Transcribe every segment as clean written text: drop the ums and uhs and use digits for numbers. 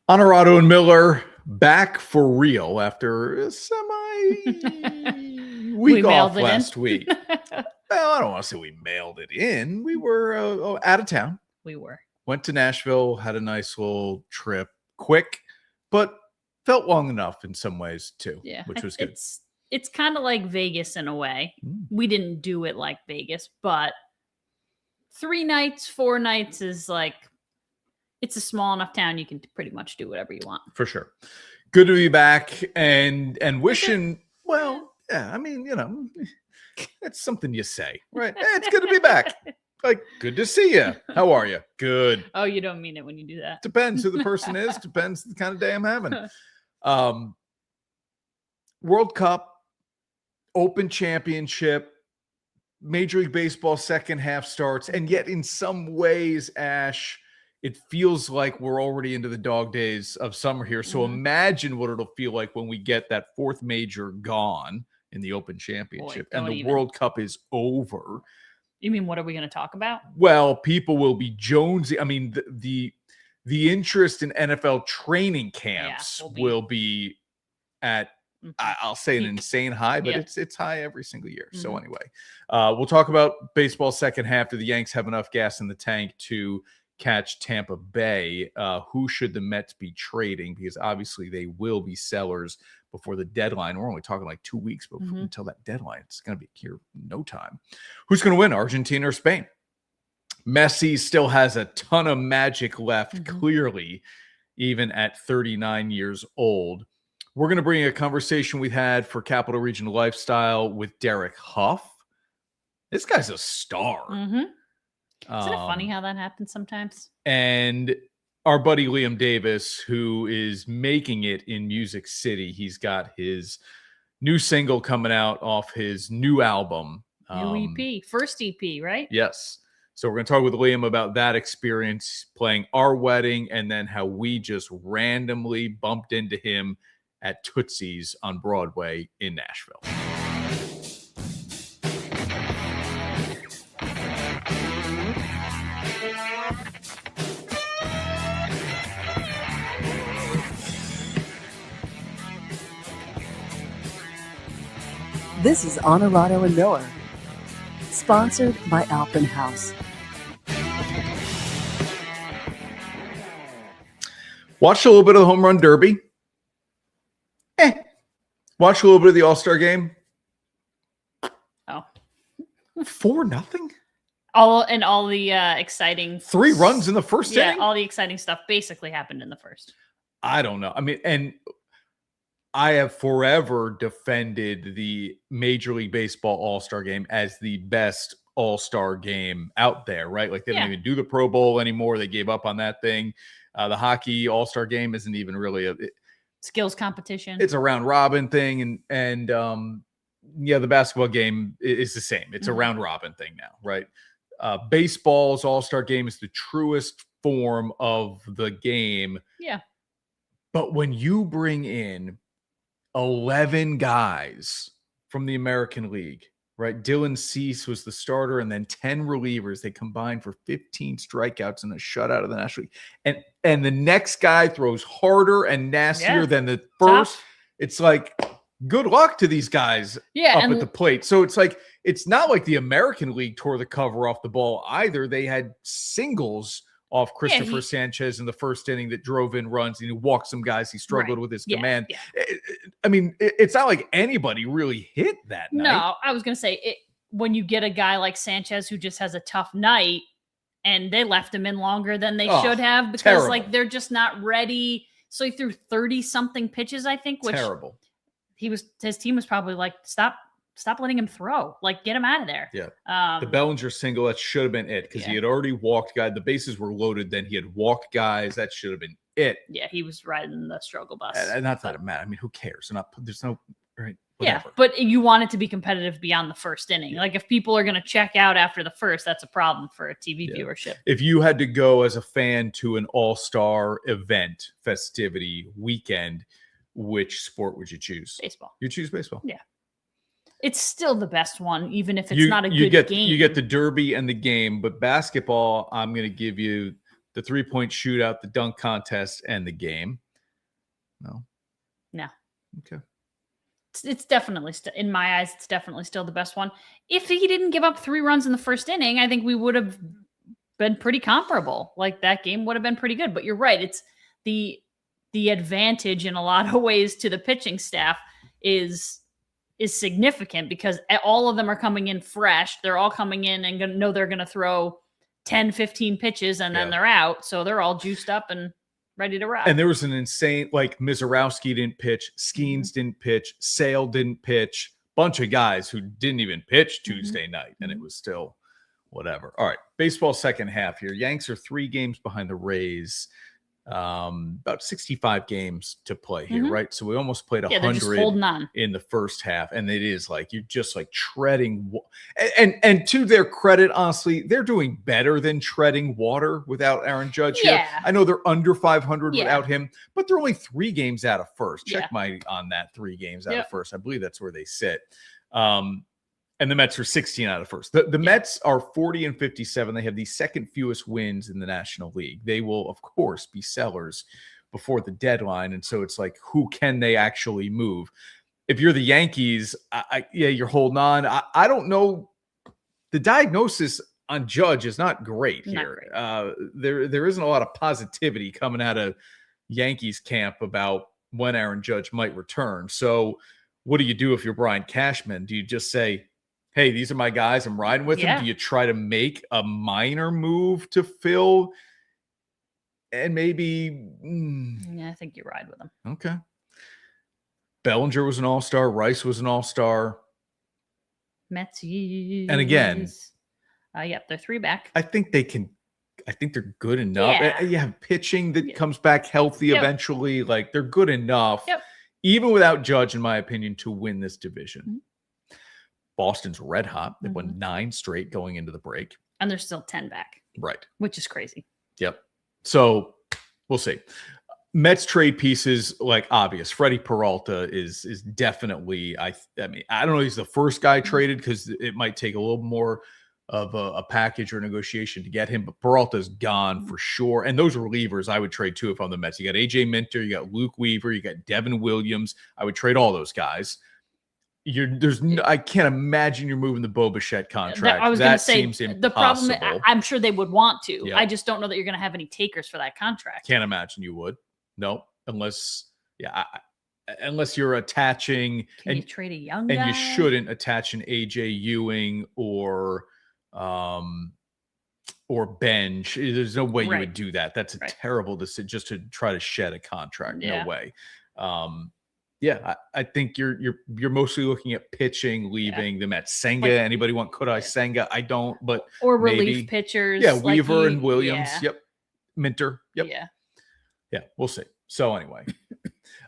Onorato and Miller back for real after a We week mailed off it in. last week. Well, I don't want to say we mailed it in. We were out of town. We were. Went to Nashville, had a nice little trip, quick, but felt long enough in some ways too, Yeah. which was good. It's kind of like Vegas in a way. We didn't do it like Vegas, but 3 nights, 4 nights is like, it's a small enough town you can pretty much do whatever you want. For sure. Good to be back and wishing, well, yeah, I mean, you know, it's something you say, right? Hey, it's good to be back. Like, good to see you. How are you? Good. Oh, you don't mean it when you do that. Depends who the person is. Depends the kind of day I'm having. World Cup, Open Championship, Major League Baseball second half starts. And yet in some ways, Ash, it feels like we're already into the dog days of summer here. So imagine what it'll feel like when we get that fourth major gone in the Open Championship and the World Cup is over. You mean, what are we going to talk about? Well, people will be jonesy. I mean, the interest in NFL training camps will be at, I'll say an insane high, but it's high every single year. So anyway, we'll talk about baseball second half. Do the Yanks have enough gas in the tank to catch Tampa Bay? Who should the Mets be trading? Because obviously they will be sellers before the deadline. We're only talking like 2 weeks until that deadline. It's going to be here in no time. Who's going to win, Argentina or Spain? Messi still has a ton of magic left, clearly, even at 39 years old. We're going to bring a conversation we had for Capital Region Lifestyle with Derek Huff. This guy's a star. Isn't it funny how that happens sometimes? And our buddy Liam Davis, who is making it in Music City. He's got his new single coming out off his new album. New EP. First EP, right? Yes. So we're going to talk with Liam about that experience playing Our Wedding and then how we just randomly bumped into him at Tootsie's on Broadway in Nashville. This is Onorato and Miller, sponsored by Alpin House. Watched a little bit of the Home Run Derby. Watched a little bit of the All-Star Game. Oh. 4-0? All the exciting 3 runs in the first inning? Yeah, all the exciting stuff basically happened in the first. I don't know. I mean, and I have forever defended the Major League Baseball All-Star Game as the best All-Star game out there, right? Like they don't even do the Pro Bowl anymore. They gave up on that thing. The hockey All-Star Game isn't even really a skills competition. It's a round robin thing. And the basketball game is the same. It's a round robin thing now, right? Baseball's All-Star Game is the truest form of the game. Yeah. But when you bring in 11 guys from the American League, right? Dylan Cease was the starter, and then 10 relievers. They combined for 15 strikeouts and a shutout of the National League. And the next guy throws harder and nastier than the first. Tough. It's like, good luck to these guys up at the plate. So it's like, it's not like the American League tore the cover off the ball either. They had singles off Christopher Sanchez in the first inning that drove in runs, and he walked some guys. He struggled with his command. Yeah. I mean, it's not like anybody really hit that night. No, I was going to say, when you get a guy like Sanchez who just has a tough night, and they left him in longer than they should have because like they're just not ready. So he threw 30-something pitches, I think, which his team was probably like, stop letting him throw. Like, get him out of there. Yeah. The Bellinger single, that should have been it because he had already walked guys. The bases were loaded. Then he had walked guys. That should have been it. Yeah, he was riding the struggle bus. And not that it matters. I mean, who cares? There's no, right? Whatever. Yeah, but you want it to be competitive beyond the first inning. Like, if people are going to check out after the first, that's a problem for a TV viewership. If you had to go as a fan to an all-star event, festivity, weekend, which sport would you choose? Baseball. You choose baseball? Yeah. It's still the best one, even if it's not a good game. You get the derby and the game, but basketball, I'm going to give you the 3-point shootout, the dunk contest, and the game? No. Okay. It's definitely, in my eyes, it's definitely still the best one. If he didn't give up 3 runs in the first inning, I think we would have been pretty comparable. Like that game would have been pretty good. But you're right. It's the advantage in a lot of ways to the pitching staff is significant because all of them are coming in fresh. They're all coming in and know they're going to throw 10, 15 pitches and then they're out. So they're all juiced up and ready to rock. And there was an insane, like Mizorowski didn't pitch, Skeens didn't pitch, Sale didn't pitch, bunch of guys who didn't even pitch Tuesday night, and it was still whatever. All right, baseball second half here. Yanks are 3 games behind the Rays. About 65 games to play here, right? So we almost played 100 in the first half, and it is like you're just like treading. And to their credit, honestly, they're doing better than treading water without Aaron Judge here. I know they're under 500 without him, but they're only 3 games out of first. Check on that 3 games out of first. I believe that's where they sit. And the Mets are 16 out of first. The Mets are 40-57. They have the second fewest wins in the National League. They will, of course, be sellers before the deadline. And so it's like, who can they actually move? If you're the Yankees, you're holding on. I don't know. The diagnosis on Judge is not great here. There isn't a lot of positivity coming out of Yankees camp about when Aaron Judge might return. So what do you do if you're Brian Cashman? Do you just say, hey, these are my guys, I'm riding with them? Do you try to make a minor move to fill? And maybe... I think you ride with them. Okay. Bellinger was an all-star. Rice was an all-star. Mets. And again... they're 3 back. I think they can... I think they're good enough. You have pitching that comes back healthy eventually. Like, they're good enough, even without Judge, in my opinion, to win this division. Boston's red hot. They won 9 straight going into the break. And they're still 10 back. Right. Which is crazy. Yep. So we'll see. Mets trade pieces, like obvious. Freddie Peralta is definitely, I mean, I don't know if he's the first guy traded because it might take a little more of a package or negotiation to get him, but Peralta's gone for sure. And those relievers I would trade too if I'm the Mets. You got AJ Minter, you got Luke Weaver, you got Devin Williams. I would trade all those guys. I can't imagine you're moving the Bo Bichette contract. I was going to say, seems impossible. The problem, I'm sure they would want to. I just don't know that you're going to have any takers for that contract. Can't imagine you would. No, unless you're attaching. Can you trade a young guy? And you shouldn't attach an AJ Ewing or Benj. There's no way you would do that. That's a terrible decision just to try to shed a contract. No way. I think you're mostly looking at pitching, leaving the Mets. Senga, anybody want Kodai Senga? I don't, but or relief pitchers. Yeah, Weaver and Williams. Yep. Minter. Yep. Yeah, we'll see. So anyway,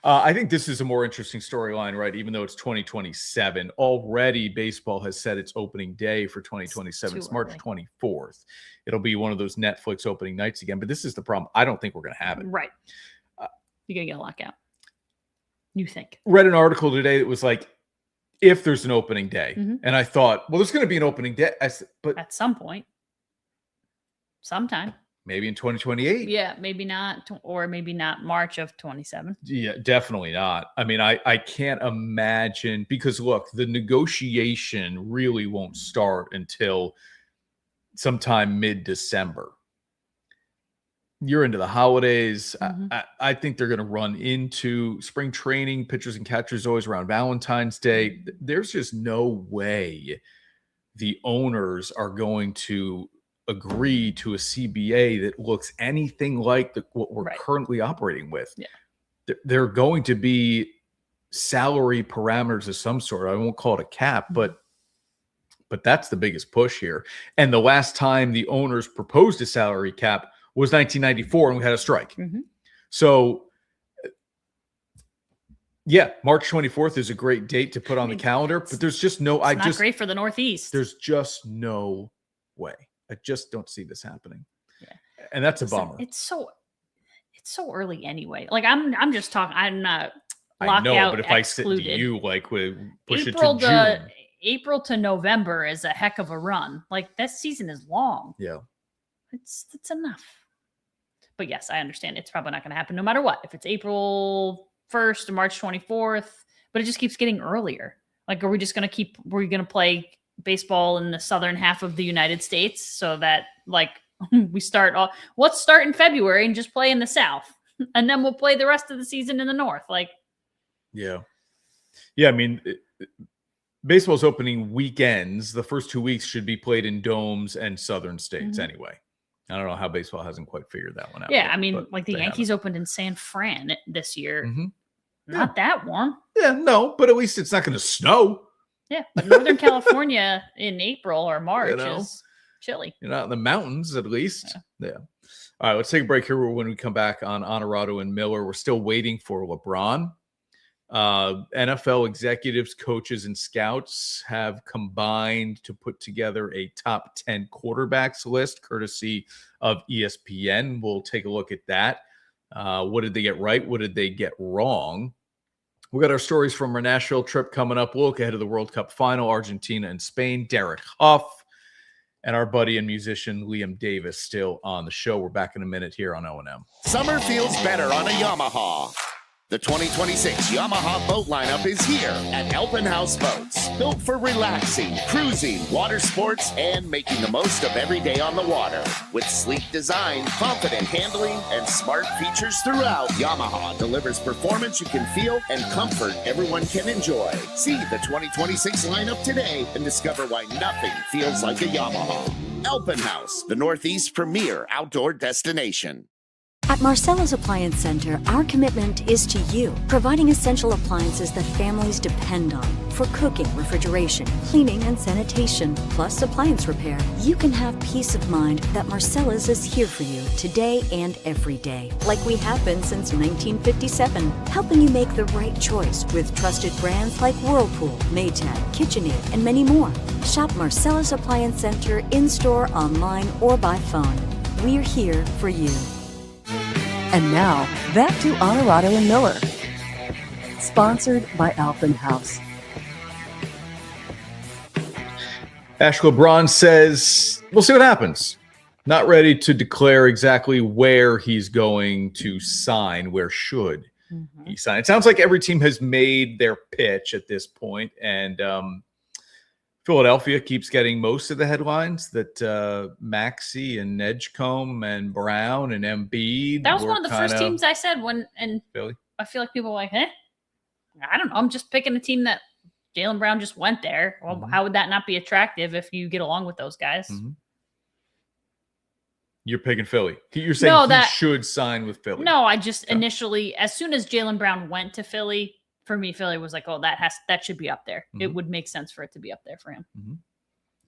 I think this is a more interesting storyline, right? Even though it's 2027, already baseball has set its opening day for 2027. It's March 24th. It'll be one of those Netflix opening nights again. But this is the problem. I don't think we're going to have it. Right. You're going to get a lockout. You think? Read an article today that was like, if there's an opening day. And I thought, well, there's going to be an opening day. But at some point. Sometime. Maybe in 2028. Yeah, maybe not. Or maybe not March of 27. Yeah, definitely not. I mean, I can't imagine because, look, the negotiation really won't start until sometime mid-December. You're into the holidays. I think they're going to run into spring training. Pitchers and catchers always around Valentine's Day. There's just no way the owners are going to agree to a CBA that looks anything like what we're currently operating with. There are going to be salary parameters of some sort. I won't call it a cap, but that's the biggest push here. And the last time the owners proposed a salary cap was 1994, and we had a strike. So, March 24th is a great date to put on the calendar, but there's just no. It's not great for the Northeast. There's just no way. I just don't see this happening. And that's a bummer. It's so early anyway. Like I'm just talking. I'm not. I know, but if I sit to you, like we push April it to June. April to November is a heck of a run. Like that season is long. Yeah, it's enough. But yes, I understand it's probably not going to happen no matter what. If it's April 1st or March 24th, but it just keeps getting earlier. Like, are we just going to we're going to play baseball in the southern half of the United States so that like let's start in February and just play in the South, and then we'll play the rest of the season in the North. Like, yeah. I mean, baseball's opening weekends. The first 2 weeks should be played in domes and southern states anyway. I don't know how baseball hasn't quite figured that one out. Yeah, yet, I mean, like the Yankees opened in San Fran this year. Not that warm. Yeah, no, but at least it's not going to snow. Yeah, but Northern California in April or March is chilly. You're not in the mountains, at least. Yeah. All right, let's take a break here. When we come back on Onorato and Miller, we're still waiting for LeBron. NFL executives, coaches, and scouts have combined to put together a top 10 quarterbacks list, courtesy of ESPN. We'll take a look at that. What did they get right? What did they get wrong? We got our stories from our Nashville trip coming up. We'll look ahead of the World Cup final, Argentina and Spain. Derek Huff and our buddy and musician Liam Davis still on the show. We're back in a minute here on O&M. Summer feels better on a Yamaha. The 2026 Yamaha boat lineup is here at Alpenhaus Boats. Built for relaxing, cruising, water sports, and making the most of every day on the water. With sleek design, confident handling, and smart features throughout, Yamaha delivers performance you can feel and comfort everyone can enjoy. See the 2026 lineup today and discover why nothing feels like a Yamaha. Alpenhaus, the Northeast premier outdoor destination. At Marcella's Appliance Center, our commitment is to you, providing essential appliances that families depend on for cooking, refrigeration, cleaning, and sanitation, plus appliance repair. You can have peace of mind that Marcella's is here for you today and every day, like we have been since 1957, helping you make the right choice with trusted brands like Whirlpool, Maytag, KitchenAid, and many more. Shop Marcella's Appliance Center in-store, online, or by phone. We're here for you. And now, back to Onorato and Miller. Sponsored by Alpenhaus. Ash LeBron says, we'll see what happens. Not ready to declare exactly where he's going to sign, where should he sign. It sounds like every team has made their pitch at this point, and Philadelphia keeps getting most of the headlines that Maxey and Edgecombe and Brown and Embiid. That was one of the first teams I said and Philly. I feel like people were like, I don't know. I'm just picking a team that Jaylen Brown just went there. Well, how would that not be attractive if you get along with those guys? You're picking Philly. You're saying he should sign with Philly. No, I just initially, as soon as Jaylen Brown went to Philly, for me, Philly was like, oh, that should be up there. It would make sense for it to be up there for him.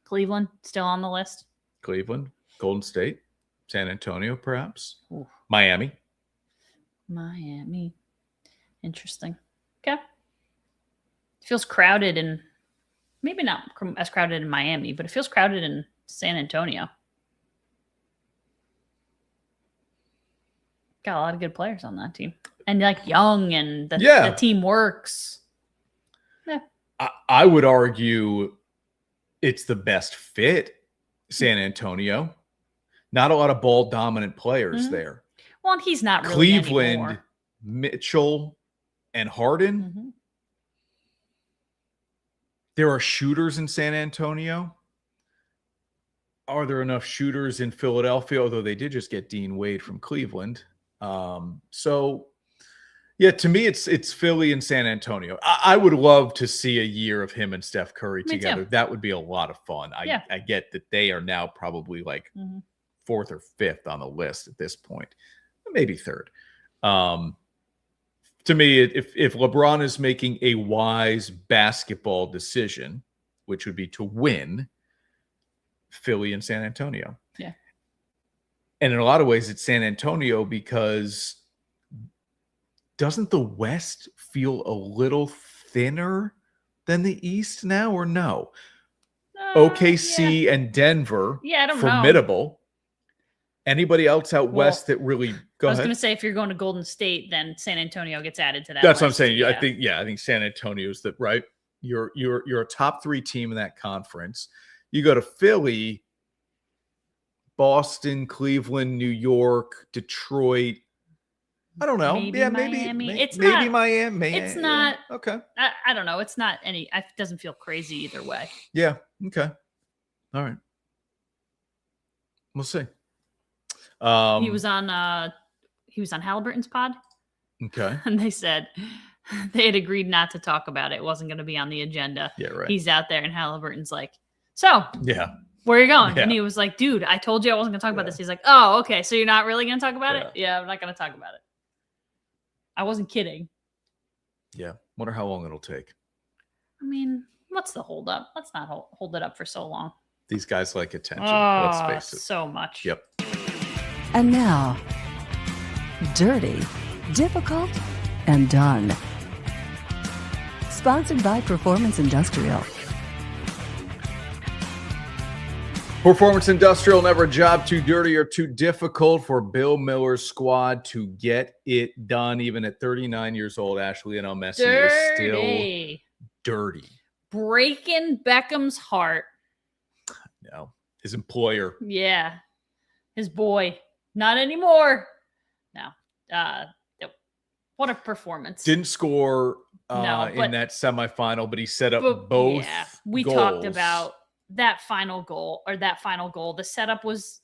Cleveland, still on the list. Cleveland, Golden State, San Antonio, perhaps. Ooh. Miami. Interesting. Okay. Feels crowded and maybe not as crowded in Miami, but it feels crowded in San Antonio. Got a lot of good players on that team. And like young and the team works. Yeah. I would argue it's the best fit, San Antonio. Not a lot of ball dominant players there. Well, and he's not really Cleveland, anymore. Mitchell, and Harden. There are shooters in San Antonio. Are there enough shooters in Philadelphia? Although they did just get Dean Wade from Cleveland. To me, it's Philly and San Antonio. I would love to see a year of him and Steph Curry together. Too. That would be a lot of fun. I get that they are now probably like fourth or fifth on the list at this point, maybe third. To me, if LeBron is making a wise basketball decision, which would be to win, Philly and San Antonio. Yeah. And in a lot of ways, it's San Antonio because doesn't the West feel a little thinner than the East now, or no? OKC and Denver, I don't formidable. know. Anybody else out west that really I was going to say, if you're going to Golden State, then San Antonio gets added to that. That's what I'm saying. I think San Antonio's that right. You're a top 3 team in that conference. You go to Philly. Boston, Cleveland, New York, Detroit. I don't know. Maybe Miami. Miami. It's maybe not, Miami. It's not. Okay. I don't know. It's not any. It doesn't feel crazy either way. Yeah. Okay. All right. We'll see. He was on Halliburton's pod. Okay. And they said they had agreed not to talk about it. It wasn't going to be on the agenda. Yeah, right. He's out there, and Halliburton's like, so yeah, where are you going? Yeah. And he was like, dude, I told you I wasn't going to talk about this. He's like, oh, okay. So you're not really going to talk about it? Yeah, I'm not going to talk about it. I wasn't kidding. Yeah. Wonder how long it'll take. I mean, what's the hold up? Let's not hold it up for so long. These guys like attention. Oh, Let's face it. So much. Yep. And now, Dirty, Difficult, and Done. Sponsored by Performance Industrial. Performance Industrial, never a job too dirty or too difficult for Bill Miller's squad to get it done. Even at 39 years old, Ashley and Messi is still dirty. Breaking Beckham's heart. No, his employer. Yeah. His boy. Not anymore. No. What a performance. Didn't score No, in that semifinal, but he set up both. Yeah, we goals. talked about that final goal. The setup was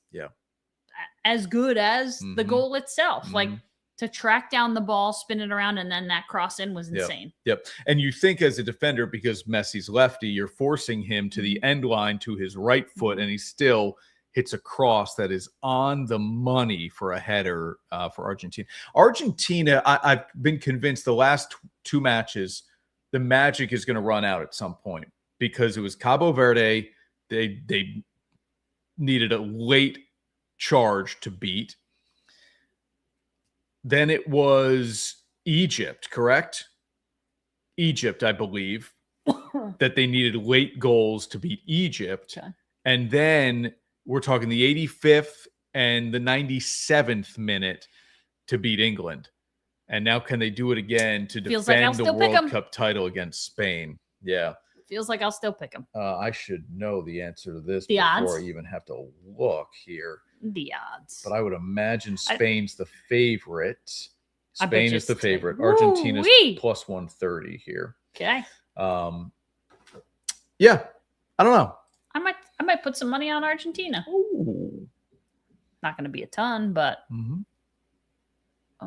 as good as the goal itself. Like to track down the ball, spin it around, and then that cross in was insane. Yep. And you think as a defender, because Messi's lefty, you're forcing him to the end line to his right foot, and he still hits a cross that is on the money for a header for Argentina. Argentina, I've been convinced the last two matches, the magic is going to run out at some point because it was Cabo Verde. They needed a late charge to beat. Then it was Egypt, correct? Egypt, I believe, that they needed late goals to beat Egypt. Okay. And then we're talking the 85th and the 97th minute to beat England. And now can they do it again to defend the World Cup title against Spain? Yeah. Feels like I'll still pick him. I should know the answer to this the before odds? I even have to look here. The odds. But I would imagine Spain's the favorite. I bet Spain is the favorite. Woo-wee. Argentina's plus 130 here. Okay. Yeah. I don't know. I might put some money on Argentina. Ooh. Not going to be a ton, but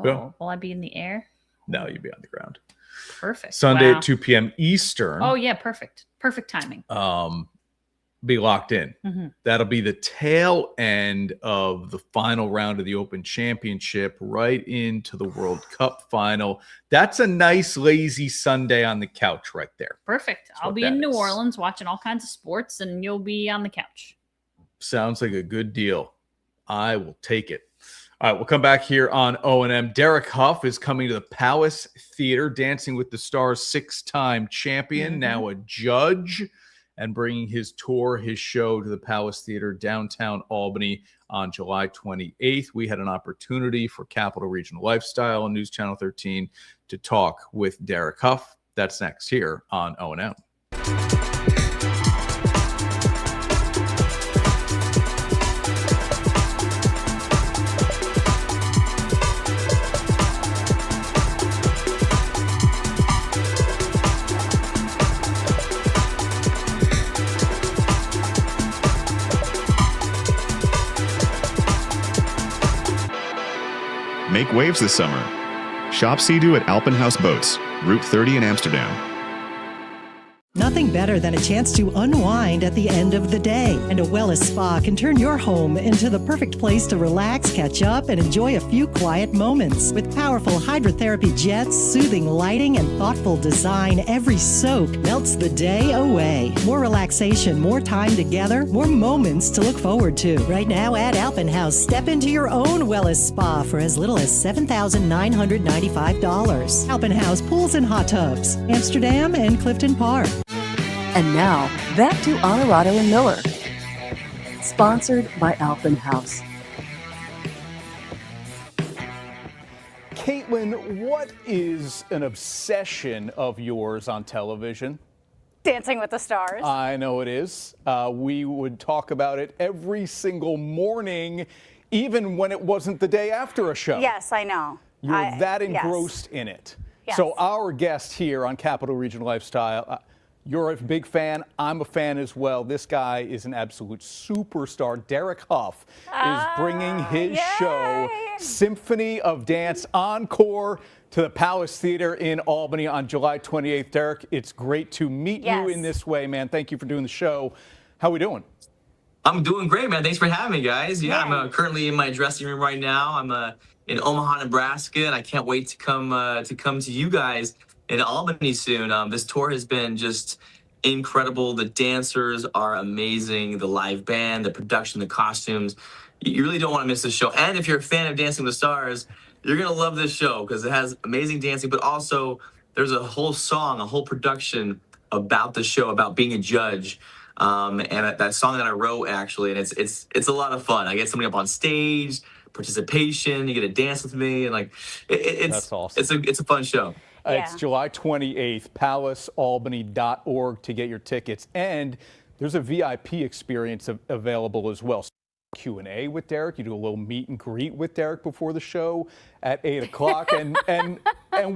Yeah. Will I be in the air? No, you'd be on the ground. Perfect. Sunday at 2 p.m. Eastern. Oh yeah, perfect. Perfect timing. Be locked in. That'll be the tail end of the final round of the Open Championship, right into the World Cup final. That's a nice lazy Sunday on the couch right there. Perfect. I'll be in New Orleans watching all kinds of sports, and you'll be on the couch. Sounds like a good deal. I will take it. All right, we'll come back here on O&M. Derek Huff is coming to the Palace Theater, Dancing with the Stars 6-time champion, now a judge, and bringing his show to the Palace Theater downtown Albany on July 28th. We had an opportunity for Capital Regional Lifestyle and News Channel 13 to talk with Derek Huff. That's next here on O&M. Make waves this summer. Shop Sea-Doo at Alpenhaus Boats, Route 30 in Amsterdam. Nothing better than a chance to unwind at the end of the day. And a Wellness Spa can turn your home into the perfect place to relax, catch up, and enjoy a few quiet moments. With powerful hydrotherapy jets, soothing lighting, and thoughtful design, every soak melts the day away. More relaxation, more time together, more moments to look forward to. Right now at Alpenhaus, step into your own Wellness Spa for as little as $7,995. Alpenhaus Pools and Hot Tubs, Amsterdam and Clifton Park. And now, back to Onorato and Miller. Sponsored by Alpenhaus. Caitlin, what is an obsession of yours on television? Dancing with the Stars. I know it is. We would talk about it every single morning, even when it wasn't the day after a show. Yes, I know. You're that engrossed in it. Yes. So our guest here on Capital Regional Lifestyle, you're a big fan. I'm a fan as well. This guy is an absolute superstar. Derek Huff is bringing his show, Symphony of Dance Encore, to the Palace Theater in Albany on July 28th. Derek, it's great to meet you in this way, man. Thank you for doing the show. How are we doing? I'm doing great, man. Thanks for having me, guys. Yeah, I'm currently in my dressing room right now. I'm in Omaha, Nebraska, and I can't wait to come to you guys in Albany soon. This tour has been just incredible. The dancers are amazing. The live band, the production, the costumes. You really don't want to miss this show. And if you're a fan of Dancing with the Stars, you're going to love this show because it has amazing dancing, but also there's a whole song, a whole production about the show, about being a judge. And that song that I wrote, actually, and it's a lot of fun. I get somebody up on stage, participation, you get to dance with me, and like That's awesome. It's a fun show. It's July 28th, palacealbany.org to get your tickets. And there's a VIP experience available as well. Q&A with Derek. You do a little meet and greet with Derek before the show at 8 o'clock. and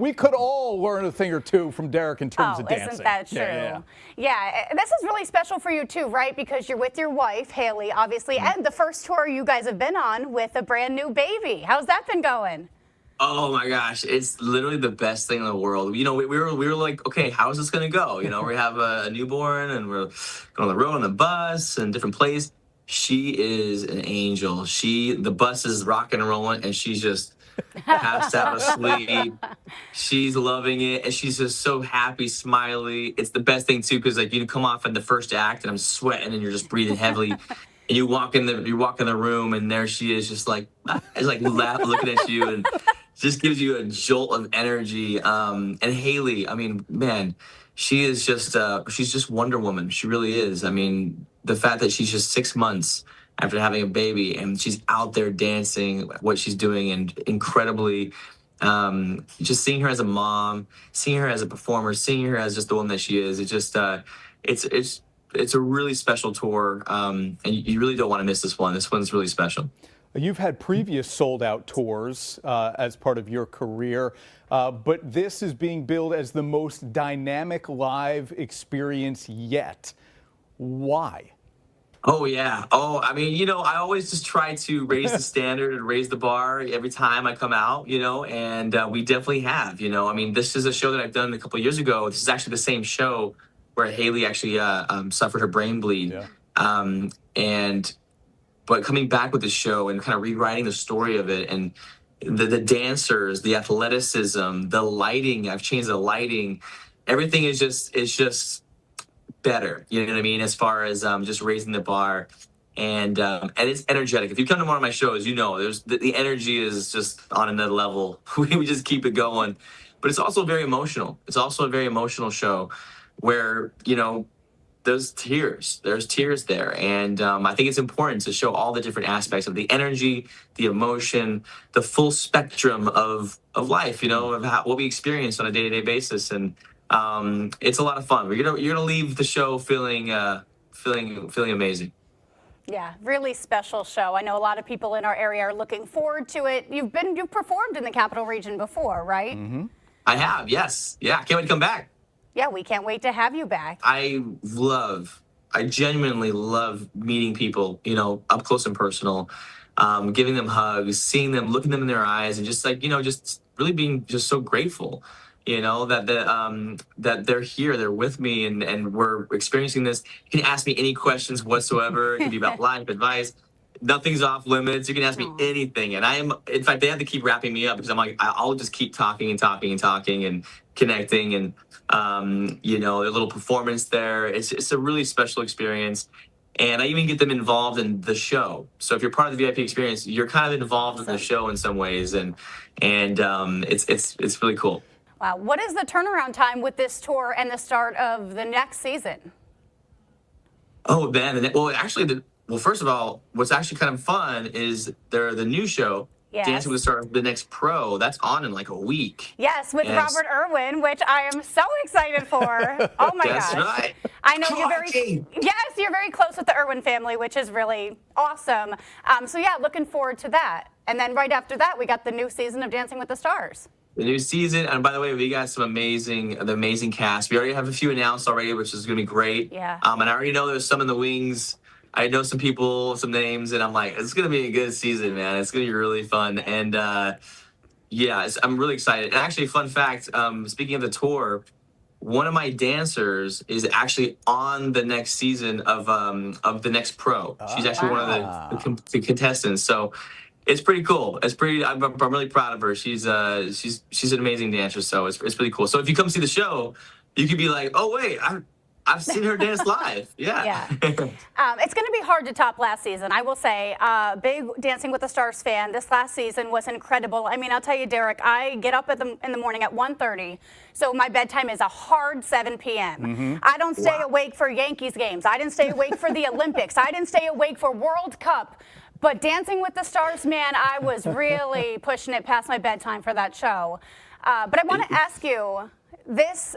we could all learn a thing or two from Derek in terms of dancing. Isn't that true? Yeah, this is really special for you too, right? Because you're with your wife, Haley, obviously, and the first tour you guys have been on with a brand new baby. How's that been going? Oh my gosh, it's literally the best thing in the world. You know, we were like, okay, how is this gonna go? You know, we have a newborn and we're going on the road on the bus and different places. She is an angel. The bus is rocking and rolling, and she's just passed out asleep. She's loving it, and she's just so happy, smiley. It's the best thing too, because like you come off in the first act, and I'm sweating, and you're just breathing heavily, and you walk in the room, and there she is, just like looking at you, and just gives you a jolt of energy. And Haley, I mean, man, she is just she's just Wonder Woman. She really is. I mean, the fact that she's just 6 months after having a baby and she's out there dancing, what she's doing, and incredibly, just seeing her as a mom, seeing her as a performer, seeing her as just the woman that she is. It's just it's a really special tour, and you really don't want to miss this one. This one's really special. You've had previous sold-out tours as part of your career, but this is being billed as the most dynamic live experience yet. Why? Oh, yeah. Oh, I mean, you know, I always just try to raise the standard and raise the bar every time I come out, you know, and we definitely have, you know. I mean, this is a show that I've done a couple of years ago. This is actually the same show where Haley actually suffered her brain bleed. Yeah. But coming back with the show and kind of rewriting the story of it, and the dancers, the athleticism, the lighting, I've changed the lighting. Everything is just better, you know what I mean, as far as just raising the bar, and it's energetic. If you come to one of my shows, you know there's the energy is just on another level. We just keep it going, but it's also very emotional. It's also a very emotional show where, you know, there's tears there, and I think it's important to show all the different aspects of the energy, the emotion, the full spectrum of life, you know, of what we experience on a day-to-day basis. And it's a lot of fun. You're gonna leave the show feeling amazing. Yeah, really special show. I know a lot of people in our area are looking forward to it. You've performed in the Capital Region before, right? Mm-hmm. I have, yes. Yeah, I can't wait to come back. Yeah, we can't wait to have you back. I genuinely love meeting people, you know, up close and personal, giving them hugs, seeing them, looking them in their eyes, and just like, you know, just really being just so grateful. You know, that they're here, they're with me, and we're experiencing this. You can ask me any questions whatsoever. It could be about life advice. Nothing's off limits. You can ask me anything. And in fact, they have to keep wrapping me up because I'm like, I'll just keep talking and connecting, and, you know, a little performance there. It's a really special experience. And I even get them involved in the show. So if you're part of the VIP experience, you're kind of involved in the show in some ways. And it's really cool. Wow. What is the turnaround time with this tour and the start of the next season? Oh, man. Well, actually, first of all, what's actually kind of fun is the new show Dancing with the Stars, the next pro, that's on in like a week. Yes, with Robert Irwin, which I am so excited for. Oh my gosh. Right. I know you're very close with the Irwin family, which is really awesome. So yeah, looking forward to that. And then right after that, we got the new season of Dancing with the Stars. The new season, and by the way, we got some amazing cast. We already have a few announced already, which is going to be great. Yeah. And I already know there's some in the wings. I know some people, some names, and I'm like, it's going to be a good season, man. It's going to be really fun. And I'm really excited. And actually, fun fact, speaking of the tour, one of my dancers is actually on the next season of the next pro. She's actually one of the contestants. So it's pretty cool. I'm really proud of her. She's an amazing dancer. So it's pretty cool. So if you come see the show, you could be like, oh wait, I've seen her dance live. Yeah. It's going to be hard to top last season. I will say, big Dancing with the Stars fan. This last season was incredible. I mean, I'll tell you, Derek, I get up in the morning at 1:30, so my bedtime is a hard 7 p.m. I don't stay awake for Yankees games. I didn't stay awake for the Olympics. I didn't stay awake for World Cup. But Dancing with the Stars, man, I was really pushing it past my bedtime for that show. But I want to ask you, this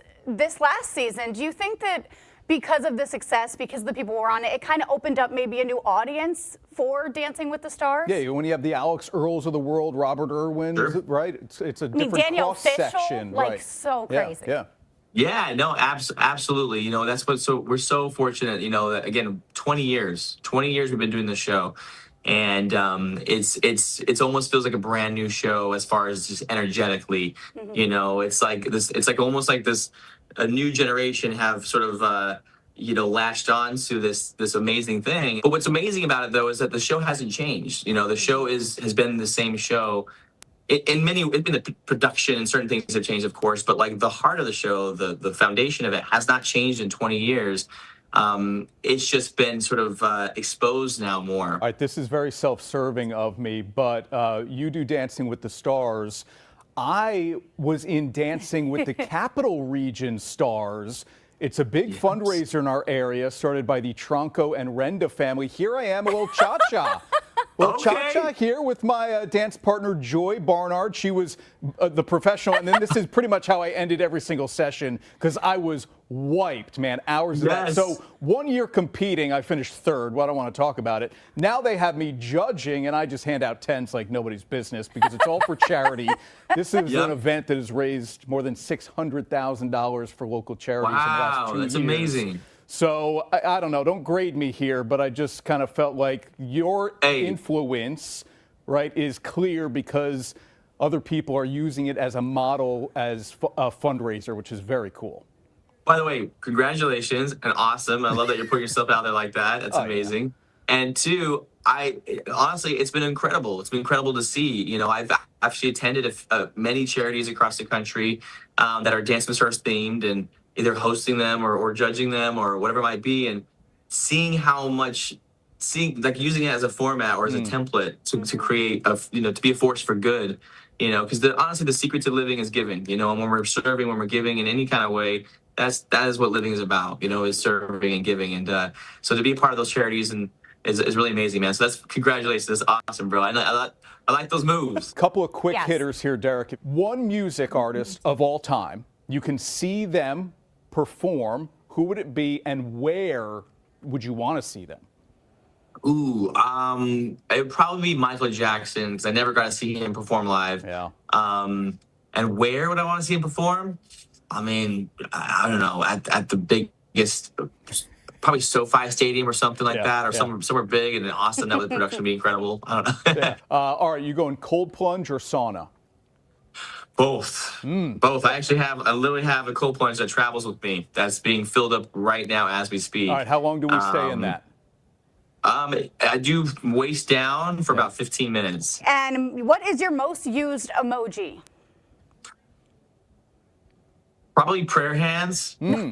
last season, do you think that because of the success, because the people were on it, it kind of opened up maybe a new audience for Dancing with the Stars? Yeah, when you have the Alex Earls of the world, Robert Irwin, right? It's a different cross-section. Like, so crazy. Yeah, no, absolutely. You know, that's we're so fortunate, you know, that, again, 20 years we've been doing this show. And it's almost feels like a brand new show as far as just energetically, you know, it's like almost like a new generation have sort of, latched on to this amazing thing. But what's amazing about it, though, is that the show hasn't changed. You know, the show has been the same show. The production and certain things have changed, of course, but like the heart of the show, the foundation of it has not changed in 20 years. It's just been sort of exposed now more. All right, this is very self-serving of me, but you do Dancing with the Stars. I was in Dancing with the Capital Region Stars. It's a big fundraiser in our area, started by the Tronco and Renda family. Here I am, a little cha-cha. Cha-cha here with my dance partner, Joy Barnard. She was the professional, and then this is pretty much how I ended every single session because I was wiped, man, hours of that. So 1 year competing, I finished third. Well, I don't want to talk about it. Now they have me judging, and I just hand out tents like nobody's business because it's all for charity. This is an event that has raised more than $600,000 for local charities in the last 2 years. That's amazing. So I don't know, don't grade me here, but I just kind of felt like your influence, right, is clear because other people are using it as a model, as a fundraiser, which is very cool. By the way, congratulations and awesome. I love that you're putting yourself out there like that. That's amazing. Yeah. And two, honestly, it's been incredible. It's been incredible to see. You know, I've actually attended many charities across the country that are Dancing with the Stars themed, and either hosting them or judging them or whatever it might be, and seeing using it as a format or as a template to create to be a force for good, you know, because honestly the secret to living is giving, you know, and when we're serving, when we're giving in any kind of way, that is what living is about, you know, is serving and giving. And so to be a part of those charities and is really amazing, man. So congratulations. That's awesome, bro. I like those moves. A couple of quick hitters here, Derek. One music artist of all time, you can see them perform. Who would it be, and where would you want to see them? Ooh, it would probably be Michael Jackson, because I never got to see him perform live. Yeah. And where would I want to see him perform? I mean, I don't know, at the biggest, probably SoFi Stadium or something like that, or somewhere big, and in Austin, that would the production would be incredible. I don't know. All right, you going cold plunge or sauna? Both. Both. I literally have a cold plunge that travels with me that's being filled up right now as we speak. All right, how long do we stay in that? I do waist down for about 15 minutes. And what is your most used emoji? Probably prayer hands. Probably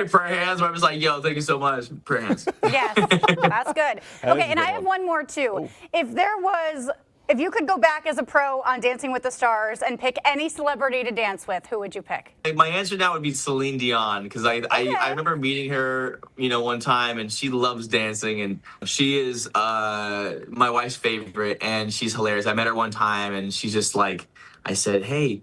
prayer hands where I was like, yo, thank you so much. Prayer hands. Yes, that's good. Okay, and I have one more too. If there was If you could go back as a pro on Dancing with the Stars and pick any celebrity to dance with, who would you pick? My answer now would be Celine Dion, because I remember meeting her, one time, and she loves dancing, and she is my wife's favorite, and she's hilarious. I met her one time, and she's just like, I said, hey,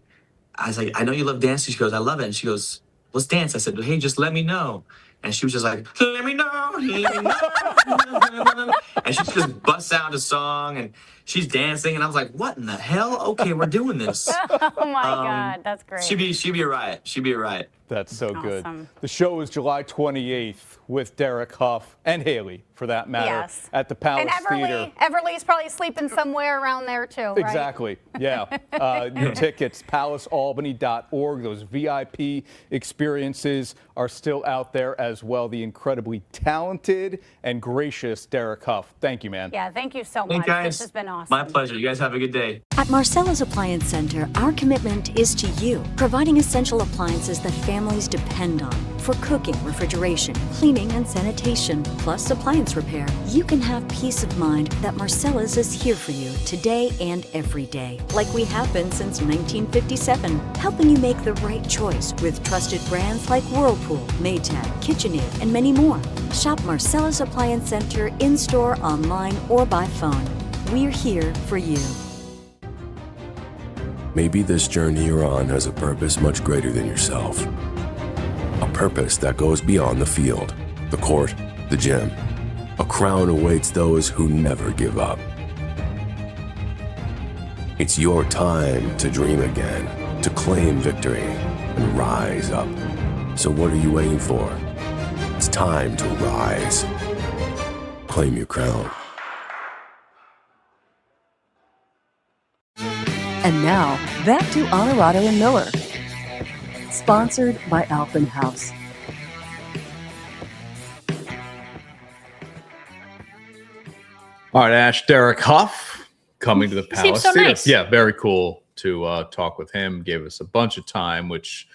I was like, I know you love dancing. She goes, I love it. And she goes, let's dance. I said, hey, just let me know. And she was just like, let me know, let me know. And she just busts out a song, and she's dancing, and I was like, what in the hell? Okay, we're doing this. Oh my God, that's great. She'd be a riot. She'd be a riot. That's so good. Awesome. The show is July 28th with Derek Huff and Haley, for that matter, at the Palace Theater. Everly's probably sleeping somewhere around there too, right? Exactly. Yeah. Your tickets, palacealbany.org. Those VIP experiences are still out there as well. The incredibly talented and gracious Derek Huff. Thank you, man. Yeah, thank you so much. Guys. This has been awesome. My pleasure. You guys have a good day. At Marcella's Appliance Center, our commitment is to you, providing essential appliances that families depend on for cooking, refrigeration, cleaning, and sanitation, plus appliance repair. You can have peace of mind that Marcella's is here for you today and every day, like we have been since 1957, helping you make the right choice with trusted brands like Whirlpool, Maytag, KitchenAid, and many more. Shop Marcella's Appliance Center in-store, online, or by phone. We're here for you. Maybe this journey you're on has a purpose much greater than yourself. A purpose that goes beyond the field, the court, the gym. A crown awaits those who never give up. It's your time to dream again, to claim victory, and rise up. So what are you waiting for? It's time to rise. Claim your crown. And now, back to Onorato and Miller. Sponsored by Alpenhaus. All right, Ash, Derek Huff coming to the Palace Seems so Theater. nice. Yeah, very cool to talk with him. Gave us a bunch of time, which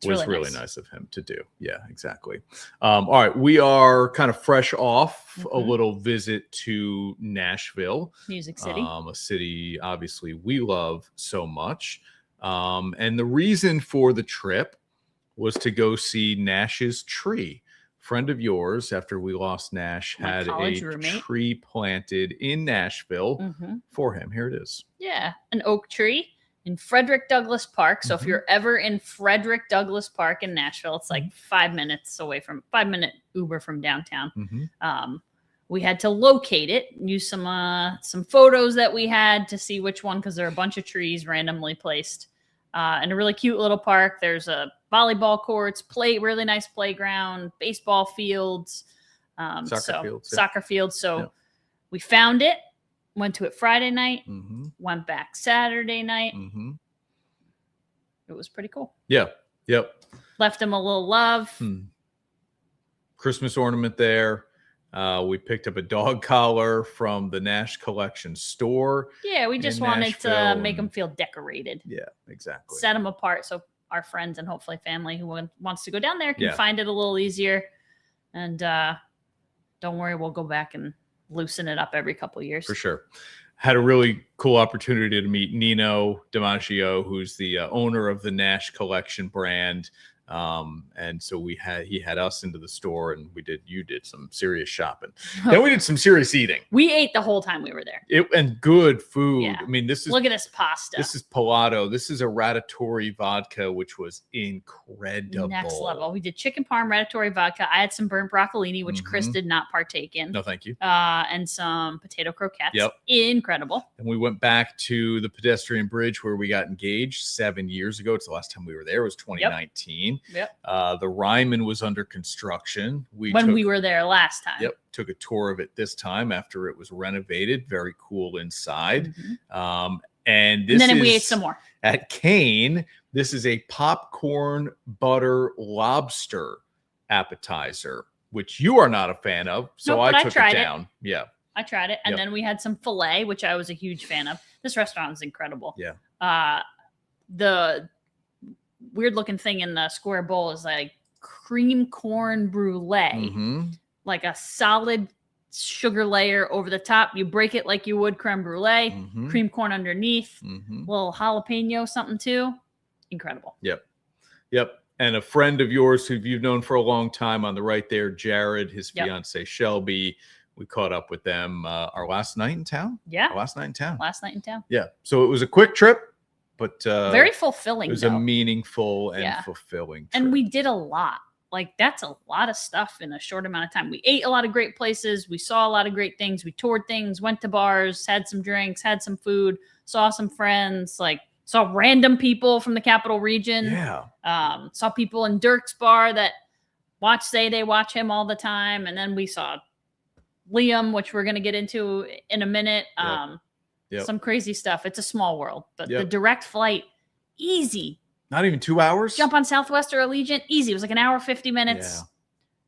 was really nice of him to do. Yeah, exactly. All right, we are kind of fresh off a little visit to Nashville. Music City. A city, obviously, we love so much. And the reason for the trip was to go see Nash's tree. Friend of yours, after we lost Nash, had a tree planted in Nashville for him. Here it is. Yeah, an oak tree in Frederick Douglass Park. So if you're ever in Frederick Douglass Park in Nashville, it's like 5 minutes away from 5-minute Uber from downtown. We had to locate it, use some photos that we had to see which one, because there are a bunch of trees randomly placed in a really cute little park. There's a volleyball courts, really nice playground, baseball fields, soccer fields. So we found it, went to it Friday night, went back Saturday night. It was pretty cool. Yeah. Yep. Left him a little love. Christmas ornament there. We picked up a dog collar from the Nash Collection store. Yeah, we just wanted to make them feel decorated. Yeah, exactly. Set them apart so our friends and hopefully family who wants to go down there can find it a little easier. And don't worry, we'll go back and loosen it up every couple of years. For sure. Had a really cool opportunity to meet Nino DiMaggio, who's the owner of the Nash Collection brand. And so he had us into the store, and you did some serious shopping. Then we did some serious eating. We ate the whole time we were there. And good food. Yeah. I mean, look at this pasta. This is Palato. This is a ratatouille vodka, which was incredible. Next level. We did chicken parm ratatouille vodka. I had some burnt broccolini, which Chris did not partake in. No, thank you. And some potato croquettes. Yep. Incredible. And we went back to the pedestrian bridge where we got engaged 7 years ago. It's the last time we were there. It was 2019. Yep. The Ryman was under construction. We were there last time. Yep. Took a tour of it this time after it was renovated. Very cool inside. And then we ate some more. At Kane, this is a popcorn butter lobster appetizer, which you are not a fan of. So I took it down. Yeah. I tried it. And then we had some filet, which I was a huge fan of. This restaurant is incredible. Yeah. The weird looking thing in the square bowl is like cream corn brulee, like a solid sugar layer over the top. You break it like you would creme brulee, cream corn underneath, little jalapeno, something too. Incredible. Yep. And a friend of yours who you've known for a long time on the right there, Jared, his fiance Shelby. We caught up with them our last night in town. Yeah. Last night in town. Yeah. So it was a quick trip, but very fulfilling. It was a meaningful and fulfilling trip. And we did a lot. Like, that's a lot of stuff in a short amount of time. We ate a lot of great places. We saw a lot of great things. We toured things, went to bars, had some drinks, had some food, saw some friends, like saw random people from the capital region. Yeah. Saw people in Dirk's bar that they watch him all the time. And then we saw Liam, which we're going to get into in a minute. Some crazy stuff. It's a small world, but the direct flight, easy. Not even 2 hours? Jump on Southwest or Allegiant, easy. It was like an hour, 50 minutes. Yeah.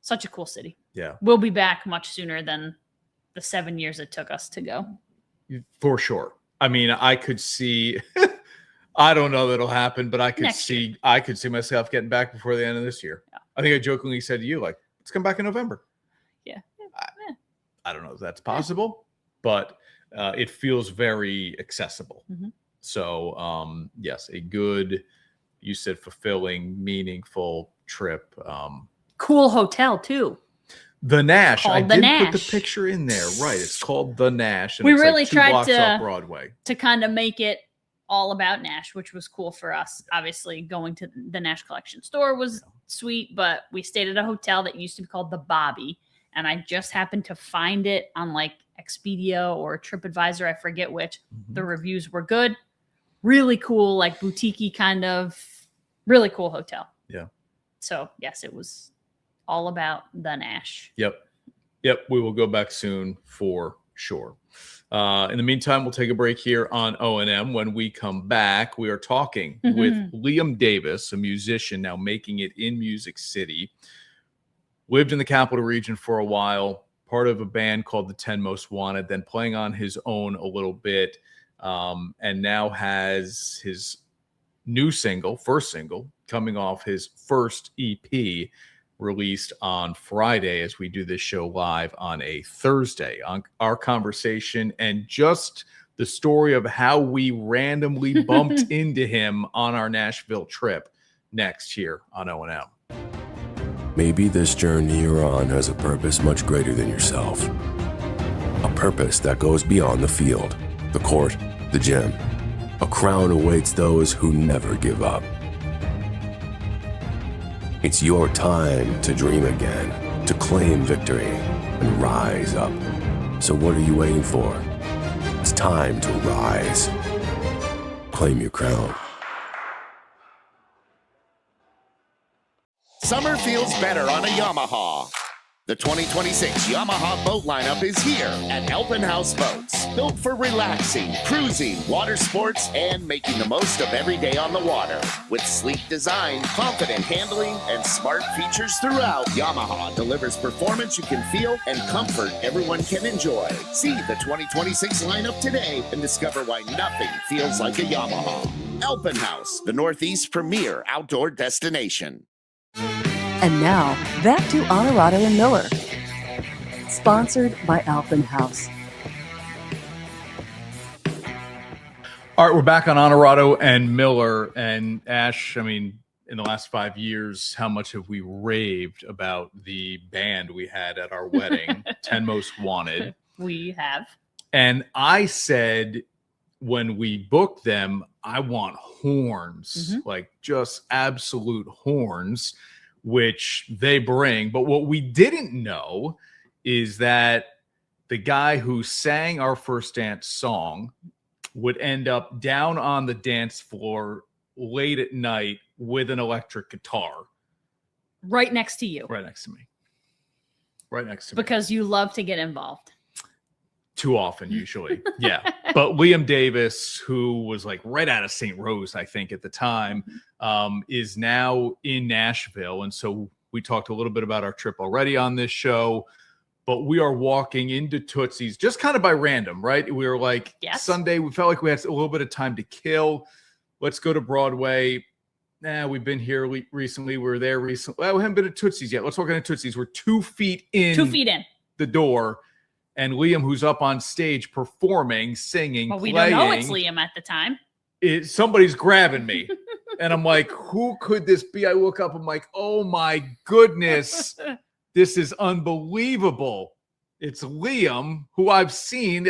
Such a cool city. Yeah. We'll be back much sooner than the 7 years it took us to go. For sure. I mean, I could see, I don't know that'll happen, but I could see myself getting back before the end of this year. Yeah. I think I jokingly said to you, like, let's come back in November. Yeah. I don't know if that's possible, but it feels very accessible. So, yes, a good, you said fulfilling, meaningful trip. Cool hotel too. The Nash. Called I the did Nash. put the picture in there. Right. It's called the Nash. And We it's really like 2 tried blocks off Broadway. to kind of make it all about Nash, which was cool for us. Obviously, going to the Nash Collection store was sweet, but we stayed at a hotel that used to be called the Bobby, and I just happened to find it on like Expedia or TripAdvisor. I forget which. The reviews were good. Really cool, like boutique-y kind of, really cool hotel. Yeah. So, yes, it was all about the Nash. Yep. We will go back soon for sure. In the meantime, we'll take a break here on O&M. When we come back, we are talking with Liam Davis, a musician now making it in Music City. Lived in the capital region for a while, part of a band called the 10 Most Wanted, then playing on his own a little bit, and now has his new single, first single, coming off his first EP, released on Friday as we do this show live on a Thursday. On our conversation and just the story of how we randomly bumped into him on our Nashville trip next here on O&M. Maybe this journey you're on has a purpose much greater than yourself. A purpose that goes beyond the field, the court, the gym. A crown awaits those who never give up. It's your time to dream again, to claim victory, and rise up. So what are you waiting for? It's time to rise. Claim your crown. Summer feels better on a Yamaha. The 2026 Yamaha boat lineup is here at Alpen House Boats. Built for relaxing, cruising, water sports, and making the most of every day on the water. With sleek design, confident handling, and smart features throughout, Yamaha delivers performance you can feel and comfort everyone can enjoy. See the 2026 lineup today and discover why nothing feels like a Yamaha. Alpen House, the Northeast's premier outdoor destination. And now, back to Onorato and Miller. Sponsored by Alpen House. All right, we're back on Onorato and Miller. And Ash, I mean, in the last 5 years, how much have we raved about the band we had at our wedding, 10 Most Wanted? We have. And I said, when we booked them, I want horns, like just absolute horns, which they bring. But what we didn't know is that the guy who sang our first dance song would end up down on the dance floor late at night with an electric guitar. Right next to you. Right next to me. Right next to me. Because you love to get involved. Too often, usually. Yeah. But Liam Davis, who was like right out of St. Rose, I think at the time, is now in Nashville. And so we talked a little bit about our trip already on this show, but we are walking into Tootsie's just kind of by random, right? We were like, Sunday, we felt like we had a little bit of time to kill. Let's go to Broadway. We've been here recently. We were there recently. Well, we haven't been to Tootsie's yet. Let's walk into Tootsie's. We're 2 feet in. 2 feet in. The door. and Liam, who's up on stage performing, singing, well, we playing. don't know it's Liam at the time. Somebody's grabbing me. And I'm like, who could this be? I look up, I'm like, oh my goodness, this is unbelievable. It's Liam, who I've seen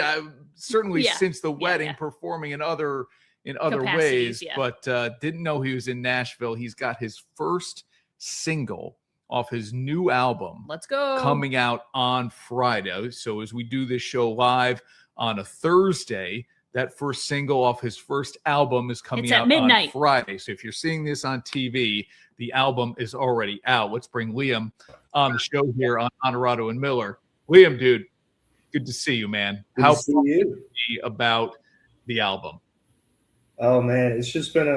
certainly since the wedding, performing in other ways, but didn't know he was in Nashville. He's got his first single off his new album. Let's go. Coming out on Friday. So as we do this show live on a Thursday, that first single off his first album is coming out on Friday. So if you're seeing this on TV, the album is already out. Let's bring Liam on the show here on Onorato and Miller. Liam, dude, good to see you, man. How see you about the album? Oh man, it's just been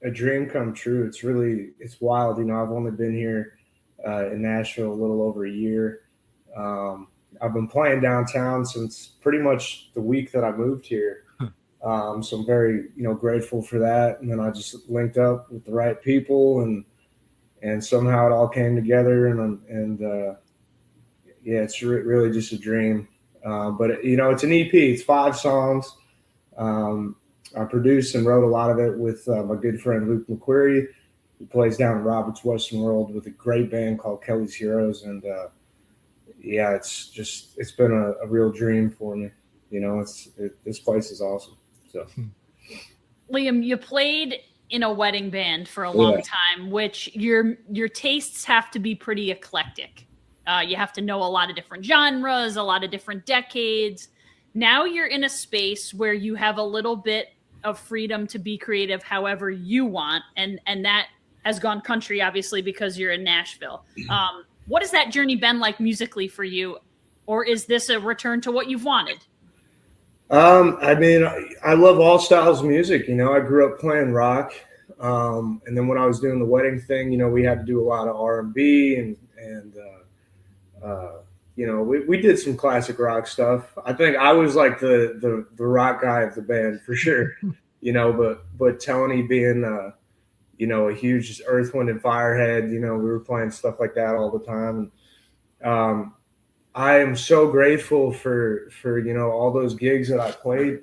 a dream come true. It's wild. You know, I've only been here in Nashville a little over a year. I've been playing downtown since pretty much the week that I moved here. So I'm very, grateful for that. And then I just linked up with the right people and somehow it all came together and yeah, it's really just a dream. But it's an EP, it's 5 songs. I produced and wrote a lot of it with my good friend, Luke McQuarrie, who plays down in Robert's Western World with a great band called Kelly's Heroes. And, yeah, it's been a real dream for me. This place is awesome. So, Liam, you played in a wedding band for a long time, which your tastes have to be pretty eclectic. You have to know a lot of different genres, a lot of different decades. Now you're in a space where you have a little bit of freedom to be creative however you want, and that has gone country, obviously, because you're in Nashville. What has that journey been like musically for you? Or is this a return to what you've wanted? I mean, I love all styles of music. I grew up playing rock. And then when I was doing the wedding thing, we had to do a lot of R&B and we did some classic rock stuff. I think I was like the rock guy of the band for sure, but Tony being, a huge Earth, Wind and Fire head, we were playing stuff like that all the time. I am so grateful for all those gigs that I played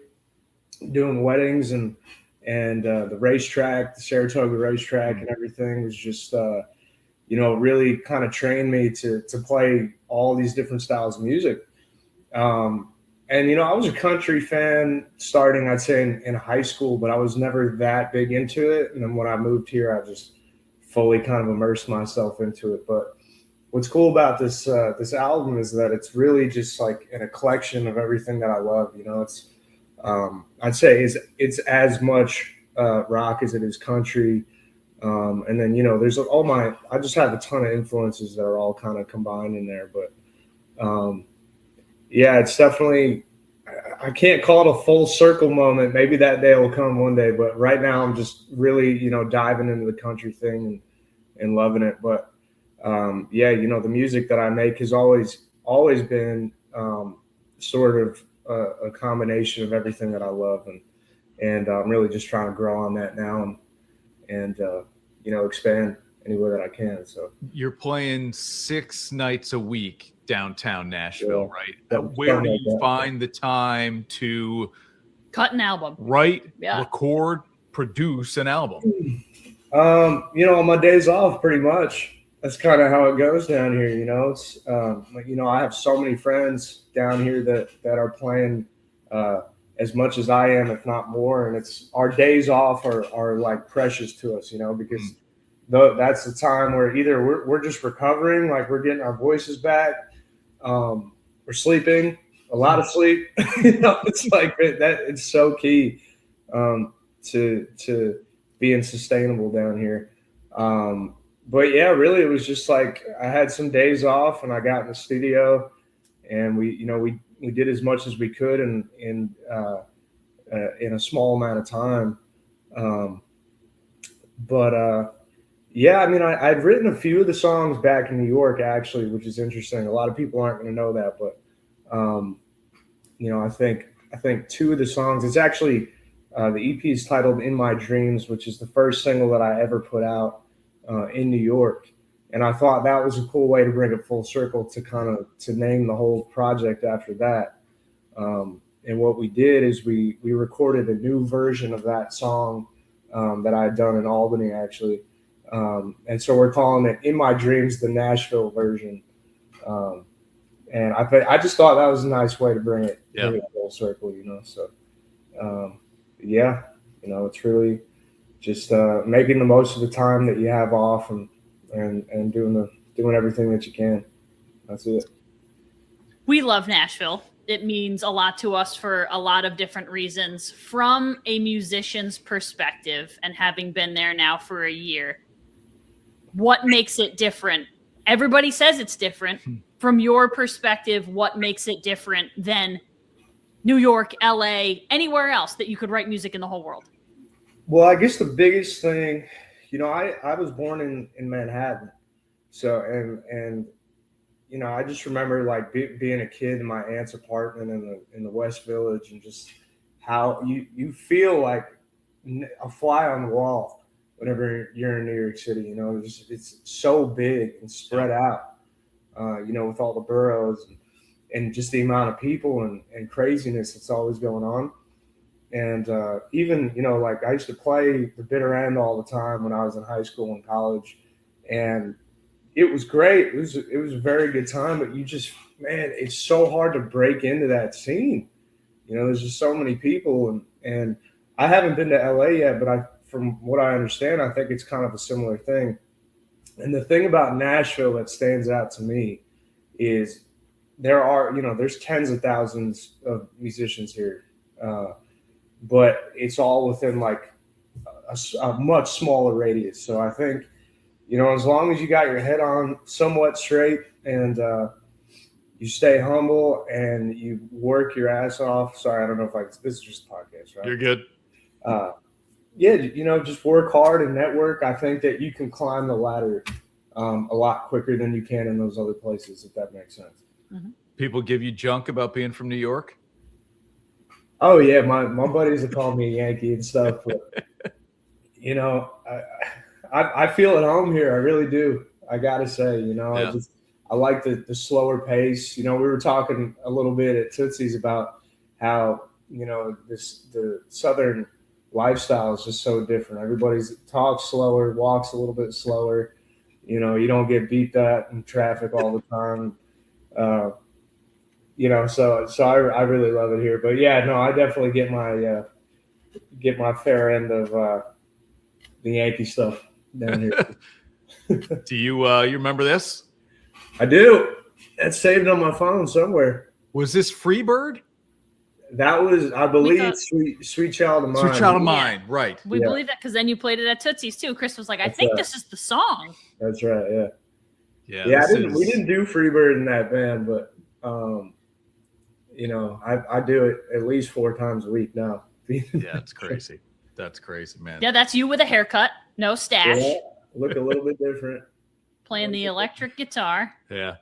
doing weddings and the racetrack, the Saratoga racetrack and everything was just, really kind of trained me to play all these different styles of music. And I was a country fan starting, I'd say in high school, but I was never that big into it. And then when I moved here, I just fully kind of immersed myself into it. But what's cool about this album is that it's really just like a collection of everything that I love. It's I'd say it's as much rock as it is country. And then, there's I just have a ton of influences that are all kind of combined in there. But yeah, it's definitely, I can't call it a full circle moment. Maybe that day will come one day. But right now I'm just really, diving into the country thing and loving it. But yeah, the music that I make has always been sort of a combination of everything that I love. And I'm really just trying to grow on that now and expand anywhere that I can. So you're playing 6 nights a week downtown Nashville, right? Where do you find the time to cut an album, write, record, produce an album? On my days off, pretty much. That's kind of how it goes down here. It's I have so many friends down here that are playing as much as I am, if not more. And it's our days off are like precious to us, because that's the time where either we're just recovering, like we're getting our voices back, we're sleeping, a lot of sleep. It's like that. It's so key to being sustainable down here. But yeah, really, it was just like I had some days off, and I got in the studio, and we did as much as we could in a small amount of time. Yeah, I mean, I'd written a few of the songs back in New York, actually, which is interesting. A lot of people aren't going to know that, but I think 2 of the songs. It's actually the EP is titled "In My Dreams," which is the first single that I ever put out in New York, And I thought that was a cool way to bring it full circle to name the whole project after that. And what we did is we recorded a new version of that song that I had done in Albany, actually. And so we're calling it In My Dreams, the Nashville version. And I just thought that was a nice way to bring it full circle, you know. So, yeah, you know, it's really just making the most of the time that you have off and doing everything that you can. That's it. We love Nashville. It means a lot to us for a lot of different reasons. From a musician's perspective, and having been there now for a year, what makes it different? Everybody says it's different. From your perspective, what makes it different than New York, LA, anywhere else that you could write music in the whole world? Well, I guess the biggest thing, you know, I was born in Manhattan. So, and you know, I just remember like being a kid in my aunt's apartment in the West Village, and just how you feel like a fly on the wall whenever you're in New York City. You know, it's so big and spread out, you know, with all the boroughs and just the amount of people and craziness that's always going on. And even, you know, like I used to play the bitter end all the time when I was in high school and college, and it was great. It was a very good time, but you just, man, it's so hard to break into that scene. You know, there's just so many people, and I haven't been to LA yet, but from what I understand, I think it's kind of a similar thing. And the thing about Nashville that stands out to me is there's tens of thousands of musicians here, but it's all within like a much smaller radius. So I think, you know, as long as you got your head on somewhat straight and you stay humble and you work your ass off. Sorry, I don't know if this is just a podcast, right? You're good. Yeah, you know, just work hard and network. I think that you can climb the ladder a lot quicker than you can in those other places, if that makes sense. Mm-hmm. People give you junk about being from New York? Oh, yeah. My buddies have called me a Yankee and stuff. But, you know, I feel at home here. I really do. I got to say, you know, Yeah. I like the slower pace. You know, we were talking a little bit at Tootsie's about how, you know, the Southern lifestyle is just so different. Everybody talks slower, walks a little bit slower. You know, you don't get beat at in traffic all the time. You know, so I really love it here. But yeah, no, I definitely get my fair end of the Yankee stuff down here. Do you remember this? I do. It's saved on my phone somewhere. Was this Freebird? That was, I believe, Sweet Child of Mine. Sweet Child of Mine, right. We believe that because then you played it at Tootsie's too. Chris was like, I think this is the song. That's right, yeah. Yeah, we didn't do Freebird in that band, but, you know, I do it at least 4 times a week now. Yeah, it's crazy. That's crazy, man. Yeah, that's you with a haircut, no stash. Yeah, look a little bit different. Playing the electric guitar. Yeah.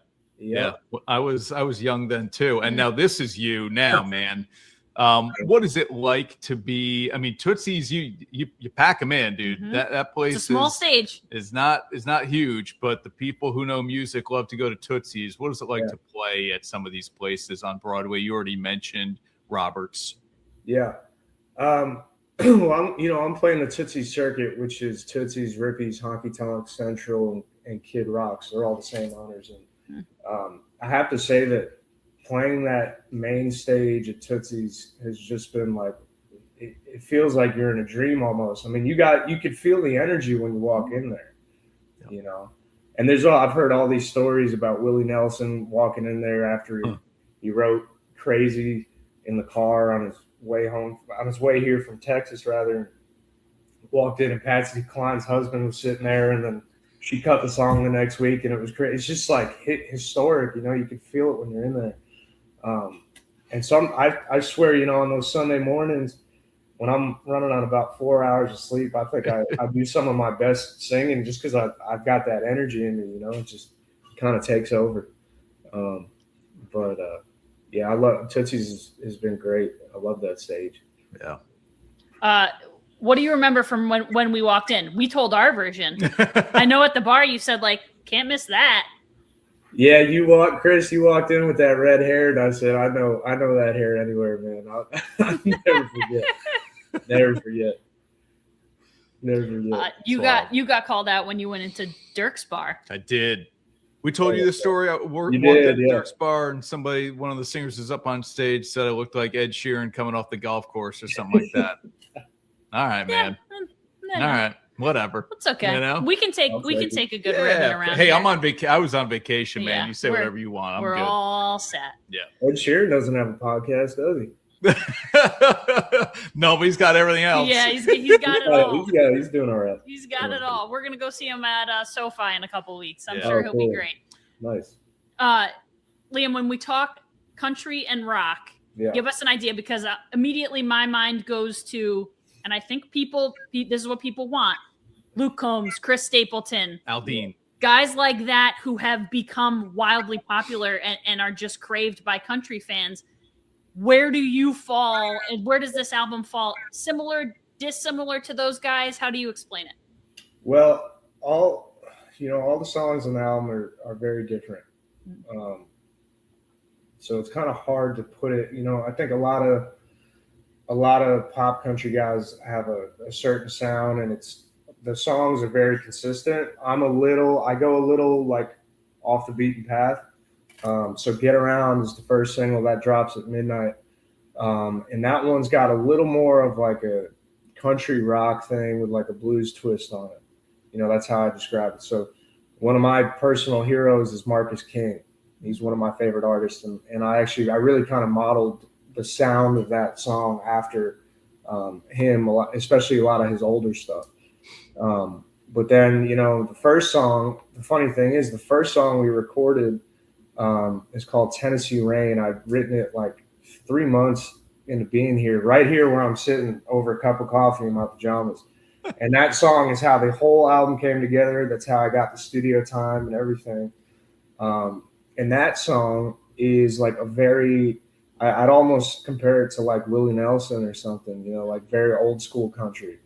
I was young then too, and now this is you now, man. What is it like to be? I mean, Tootsie's, you pack them in, dude. Mm-hmm. That place it's a small stage is not huge, but the people who know music love to go to Tootsie's. What is it like to play at some of these places on Broadway? You already mentioned Roberts. Yeah. Well, I'm playing the Tootsie circuit, which is Tootsie's, Rippy's, Honky Tonk, Central, and Kid Rock's. They're all the same owners. And I have to say that playing that main stage at Tootsie's has just been like, it feels like you're in a dream almost. I mean, you could feel the energy when you walk in there, you know. And I've heard all these stories about Willie Nelson walking in there after he wrote Crazy in the car on his way here from Texas, rather. Walked in and Patsy Cline's husband was sitting there, and then she cut the song the next week, and it was great. It's just like historic, you know. You could feel it when you're in there. And I swear, you know, on those Sunday mornings when I'm running on about 4 hours of sleep, I think I do some of my best singing just because I've got that energy in me, you know. It just kind of takes over. Yeah, I love Tootsie's has been great. I love that stage. Yeah. What do you remember from when we walked in? We told our version. I know at the bar you said like Can't miss that. Yeah, Chris, you walked in with that red hair, and I said, I know that hair anywhere, man. I'll never forget. Never forget. Never forget. You got called out when you went into Dirk's bar. I did. We told you the story. I walked at Dirk's bar, and one of the singers was up on stage, said I looked like Ed Sheeran coming off the golf course or something like that. All right, man. All right. Whatever. It's okay. You know? We can take a good ribbon around. Hey, here. I'm on vacation. I was on vacation, man. You say whatever you want. I'm we're good. all set. Yeah. Ed Sheeran doesn't have a podcast, does he? No, but he's got everything else. Yeah, he's got it all. He's doing all right. He's got it all. We're gonna go see him at SoFi in a couple weeks. I'm sure he'll be great. Nice. Liam, when we talk country and rock, give us an idea, because immediately my mind goes to, and I think this is what people want: Luke Combs, Chris Stapleton, Aldine. Guys like that who have become wildly popular and are just craved by country fans. Where do you fall, and where does this album fall? Similar, dissimilar to those guys? How do you explain it? Well, all the songs on the album are very different. So it's kind of hard to put it. I think a lot of pop country guys have a certain sound, and the songs are very consistent. I go a little like off the beaten path. So Get Around is the first single that drops at midnight. And that one's got a little more of like a country rock thing with like a blues twist on it. That's how I describe it. So one of my personal heroes is Marcus King. He's one of my favorite artists. And I really kind of modeled the sound of that song after him, especially a lot of his older stuff. But then, the first song, the funny thing is the first song we recorded is called Tennessee Rain. I'd written it like 3 months into being here, right here where I'm sitting over a cup of coffee in my pajamas. And that song is how the whole album came together. That's how I got the studio time and everything. And that song is like I'd almost compare it to like Willie Nelson or something, like very old school country,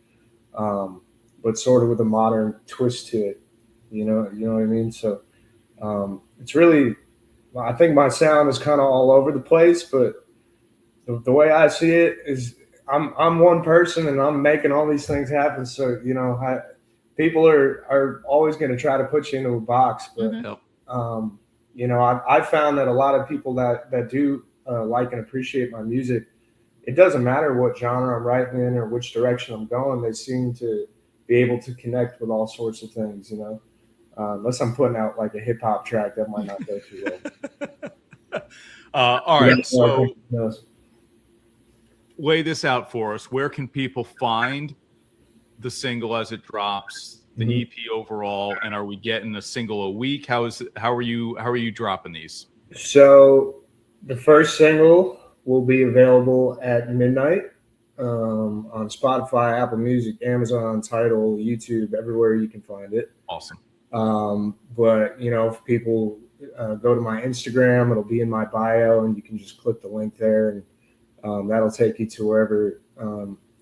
but sort of with a modern twist to it. You know what I mean? So it's really, I think my sound is kind of all over the place, but the way I see it is I'm one person and I'm making all these things happen. So, people are always going to try to put you into a box, but, I found that a lot of people that do like and appreciate my music, it doesn't matter what genre I'm writing in or which direction I'm going. They seem to be able to connect with all sorts of things, unless I'm putting out like a hip hop track, that might not go too well. All right. So lay this out for us. Where can people find the single as it drops, the EP overall, and are we getting a single a week? How are you dropping these? So the first single will be available at midnight on Spotify, Apple Music, Amazon, Tidal, YouTube, everywhere you can find it. Awesome. But if people go to my Instagram, it'll be in my bio, and you can just click the link there, and that'll take you to wherever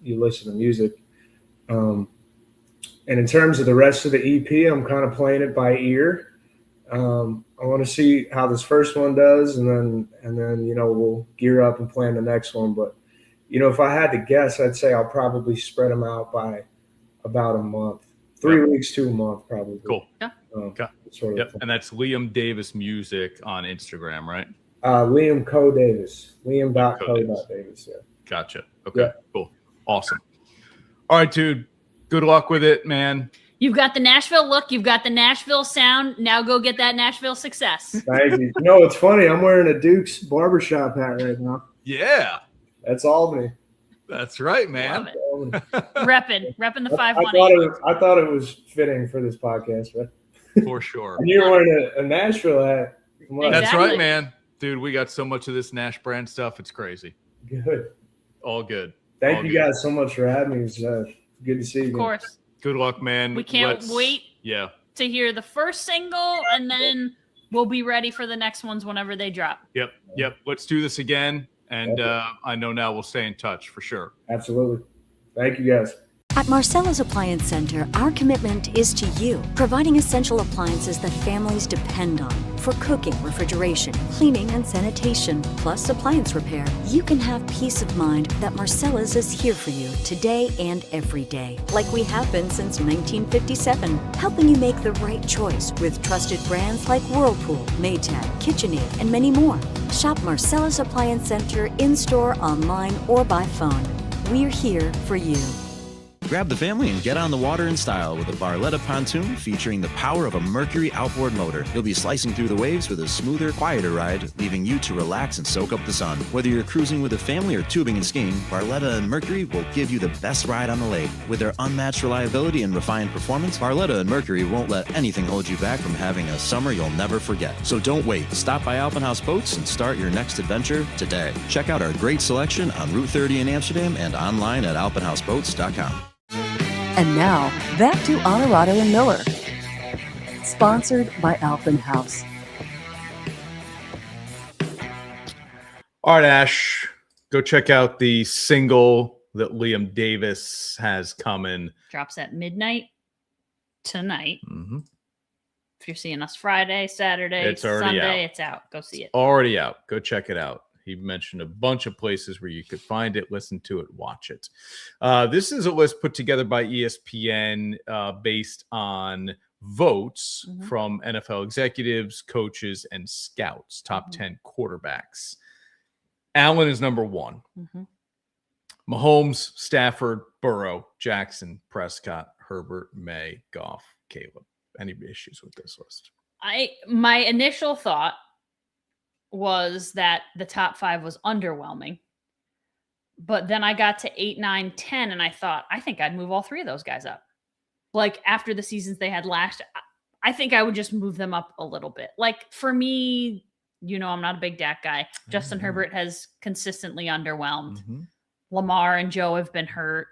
you listen to music. And in terms of the rest of the EP, I'm kind of playing it by ear. I want to see how this first one does, and then we'll gear up and plan the next one. But if I had to guess, I'd say I'll probably spread them out by about a month, 3 weeks to a month, probably. Cool. Yeah. Okay. Sort of. And that's Liam Davis Music on Instagram, right? Liam Co. Davis. Liam.co.Davis. Yeah. Gotcha. Okay. Cool. Awesome. All right, dude. Good luck with it, man. You've got the Nashville look. You've got the Nashville sound. Now go get that Nashville success. Thank you. It's funny. I'm wearing a Duke's barbershop hat right now. Yeah. That's Albany. That's right, man. Repping the 518. I thought it was fitting for this podcast, right? For sure. And you're wearing a Nashville hat. Exactly. That's right, man. Dude, we got so much of this Nash brand stuff. It's crazy. Good. All good. Thank you guys so much for having me. It's good to see you. Of course. Good luck, man. We can't wait to hear the first single, and then we'll be ready for the next ones whenever they drop. Yep. Let's do this again. And I know now we'll stay in touch for sure. Absolutely. Thank you, guys. At Marcella's Appliance Center, our commitment is to you, providing essential appliances that families depend on for cooking, refrigeration, cleaning, and sanitation, plus appliance repair. You can have peace of mind that Marcella's is here for you today and every day, like we have been since 1957, helping you make the right choice with trusted brands like Whirlpool, Maytag, KitchenAid, and many more. Shop Marcella's Appliance Center in-store, online, or by phone. We're here for you. Grab the family and get on the water in style with a Barletta pontoon featuring the power of a Mercury outboard motor. You'll be slicing through the waves with a smoother, quieter ride, leaving you to relax and soak up the sun. Whether you're cruising with a family or tubing and skiing, Barletta and Mercury will give you the best ride on the lake. With their unmatched reliability and refined performance, Barletta and Mercury won't let anything hold you back from having a summer you'll never forget. So don't wait. Stop by Alpenhaus Boats and start your next adventure today. Check out our great selection on Route 30 in Amsterdam and online at alpenhausboats.com. And now, back to Onorato and Miller. Sponsored by Alpenhaus. All right, Ash, go check out the single that Liam Davis has coming. Drops at midnight tonight. Mm-hmm. If you're seeing us Friday, Saturday, It's already Sunday, out. it's out. Go see it. Already out. Go check it out. He mentioned a bunch of places where you could find it, listen to it, watch it. This is a list put together by ESPN based on votes from NFL executives, coaches, and scouts, top 10 quarterbacks. Allen is number 1. Mahomes, Stafford, Burrow, Jackson, Prescott, Herbert, May, Goff, Caleb. Any issues with this list? My initial thought was that the top 5 was underwhelming. But then I got to 8, 9, 10, and I thought, I think I'd move all 3 of those guys up. Like, after the seasons they had last, I think I would just move them up a little bit. Like, for me, you know, I'm not a big Dak guy. Justin Herbert has consistently underwhelmed. Lamar and Joe have been hurt.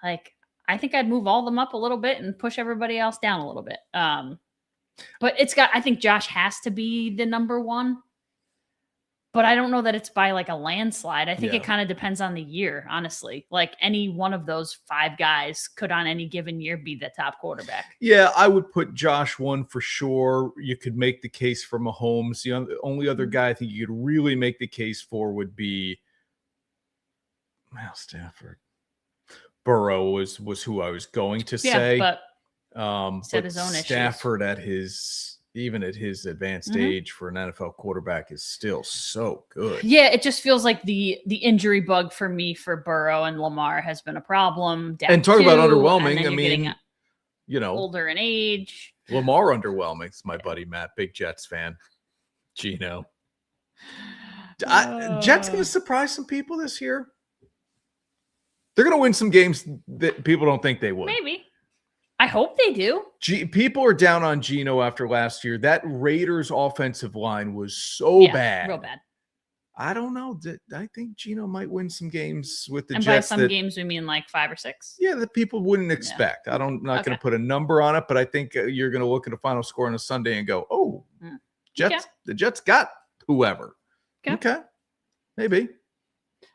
Like, I think I'd move all of them up a little bit and push everybody else down a little bit. But I think Josh has to be the number 1. But I don't know that it's by like a landslide. I think it kind of depends on the year, honestly. Like, any one of those 5 guys could on any given year be the top quarterback. Yeah, I would put Josh 1 for sure. You could make the case for Mahomes. The only other guy I think you could really make the case for would be Stafford. Burrow was who I was going to say. But his own Stafford even at his advanced age for an NFL quarterback is still so good. Yeah, it just feels like the injury bug for me for Burrow and Lamar has been a problem. And talk about underwhelming. I mean, older in age. Lamar underwhelming. It's my buddy Matt, big Jets fan. Gino. Jets going to surprise some people this year. They're going to win some games that people don't think they would. Maybe. I hope they do. People are down on Gino after last year. That Raiders offensive line was so bad. Real bad. I don't know. I think Gino might win some games with the and Jets. And by some games, we mean like 5 or 6? Yeah, that people wouldn't expect. Yeah. I'm not going to put a number on it, but I think you're going to look at the final score on a Sunday and go, oh, Jets. The Jets got whoever. Okay. Maybe.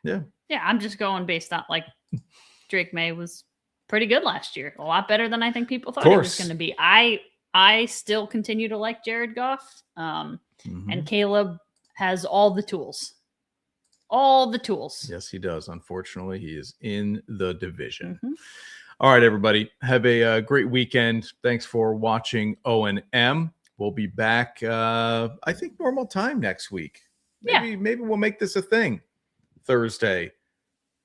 Yeah. Yeah, I'm just going based on like Drake May was pretty good last year. A lot better than I think people thought it was going to be. I still continue to like Jared Goff. And Caleb has all the tools. All the tools. Yes, he does. Unfortunately, he is in the division. All right, everybody. Have a great weekend. Thanks for watching O&M. We'll be back, I think, normal time next week. Maybe we'll make this a thing Thursday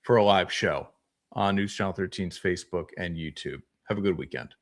for a live show on News Channel 13's Facebook and YouTube. Have a good weekend.